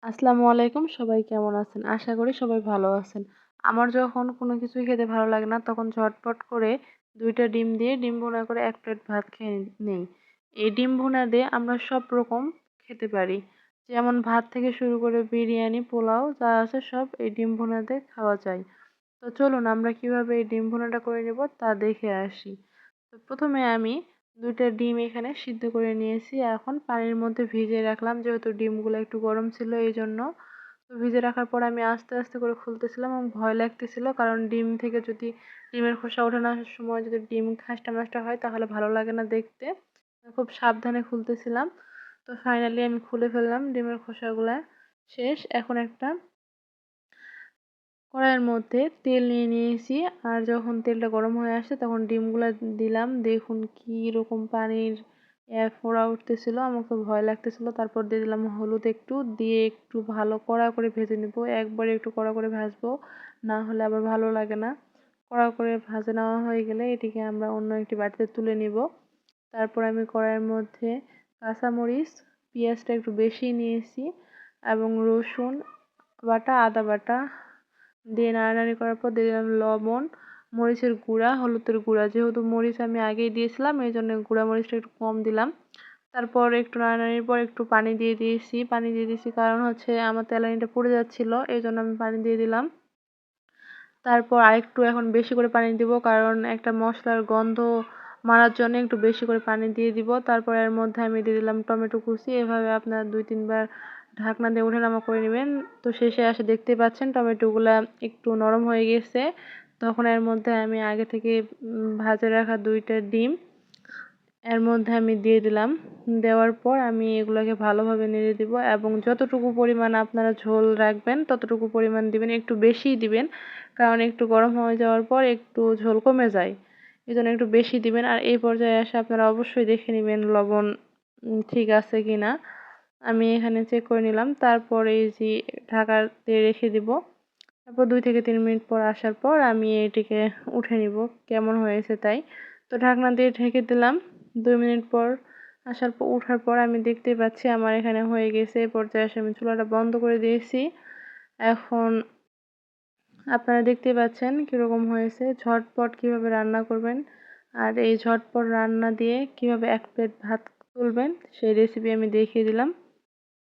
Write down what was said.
আসসালামু আলাইকুম। সবাই কেমন আছেন? আশা করি সবাই ভালো আছেন। আমার যখন কোনো কিছুই খেতে ভালো লাগে না তখন ঝটপট করে ২ টা ডিম দিয়ে ডিম ভুনা করে ১ প্লেট ভাত খেয়ে নেই। এই ডিম ভুনা দিয়ে আমরা সব রকম খেতে পারি। যেমন ভাত থেকে শুরু করে বিরিয়ানি, পোলাও যা আছে সব এই ডিম ভুনা দিয়ে খাওয়া যায়। তো চলুন আমরা কিভাবে এই ডিম ভুনাটা করে নেব তা দেখে আসি। তো ১ম এ আমি ২ টা ডিম এখানে সিদ্ধ করে নিয়েছি। এখন পানির মধ্যে ভিজিয়ে রাখলাম যেহেতু ডিমগুলো একটু গরম ছিল এইজন্য। তো ভিজিয়ে রাখার পর আমি আস্তে, আস্তে করে খুলতেছিলাম এবং ভয় লাগতেছিল। কারণ ডিম থেকে যদি ডিমের খোসা ওঠানোর সময় যদি ডিম খাস্টা-মাস্টা হয় তাহলে ভালো লাগে না দেখতে। খুব সাবধানে খুলতেছিলাম। তো ফাইনালি আমি খুলে ফেললাম ডিমের খোসাগুলা। শেষ। এখন একটা কড়াইয়ের মধ্যে তেল নিয়ে নিয়েছি। আর যখন তেলটা গরম হয়ে আসে তখন ডিমগুলা দিলাম। দেখুন কিরকম পানির ফোঁড়া উঠতেছিল। আমার খুব ভয় লাগতেছিল। তারপর দিয়ে দিলাম হলুদ একটু, দিয়ে একটু ভালো কড়া করে ভেজে নিব। একবারে একটু কড়া করে ভাজবো, না হলে আবার ভালো লাগে না। কড়া করে ভাজে নেওয়া হয়ে গেলে এটিকে আমরা অন্য একটি বাটিতে তুলে নিব। তারপর আমি কড়াইয়ের মধ্যে কাঁচামরিচ, পেঁয়াজটা একটু বেশি নিয়েছি এবং রসুন বাটা, আদা বাটা দিয়ে নাড়ানাড়ি করার পর দিয়ে দিলাম লবণ, মরিচের গুঁড়া, হলুদের গুঁড়া। যেহেতু মরিচ আমি আগেই দিয়েছিলাম এই জন্য গুঁড়া মরিচটা একটু কম দিলাম। তারপর একটু নাড়ানাড়ির পর একটু পানি দিয়ে দিয়েছি। পানি দিয়ে দিয়েছি কারণ হচ্ছে আমার তেলানিটা পুড়ে যাচ্ছিল এই জন্য আমি পানি দিয়ে দিলাম। তারপর আরেকটু এখন বেশি করে পানি দিব কারণ একটা মশলার গন্ধ মারার জন্য একটু বেশি করে পানি দিয়ে দিব। তারপর এর মধ্যে আমি দিয়ে দিলাম টমেটো কুচি। এভাবে আপনারা ২-৩ বার ঢাকনা দিয়ে ওঠানামা করে নেবেন। তো শেষে এসে দেখতেই পাচ্ছেন টমেটোগুলা একটু নরম হয়ে গেছে। তখন এর মধ্যে আমি আগে থেকে ভাজে রাখা ২ টা ডিম এর মধ্যে আমি দিয়ে দিলাম। দেওয়ার পর আমি এগুলোকে ভালোভাবে নেড়ে দিব এবং যতটুকু পরিমাণ আপনারা ঝোল রাখবেন ততটুকু পরিমাণ দিবেন। একটু বেশিই দিবেন কারণ একটু গরম হয়ে যাওয়ার পর একটু ঝোল কমে যায়। এজন্য একটু বেশি দিবেন। আর এই পর্যায়ে এসে আপনারা অবশ্যই দেখে নিবেন লবণ ঠিক আছে কিনা। আমি এখানে চেক করে নিলাম। তারপর এই যে ঢাকা দিয়ে রেখে দিব। তারপর ২ থেকে ৩ মিনিট পর আসার পর আমি এটিকে উঠে নিব কেমন হয়েছে তাই। তো ঢাকনা দিয়ে ঢেকে দিলাম। ২ মিনিট পর ওঠার পর আমি দেখতেই পাচ্ছি আমার এখানে হয়ে গেছে। এই পর্যায়ে এসে আমি চুলাটা বন্ধ করে দিয়েছি। এখন আপনারা দেখতেই পাচ্ছেন কিরকম হয়েছে। ঝটপট কিভাবে রান্না করবেন আর এই ঝটপট রান্না দিয়ে কিভাবে ১ প্লেট ভাত তুলবেন সেই রেসিপি আমি দেখিয়ে দিলাম।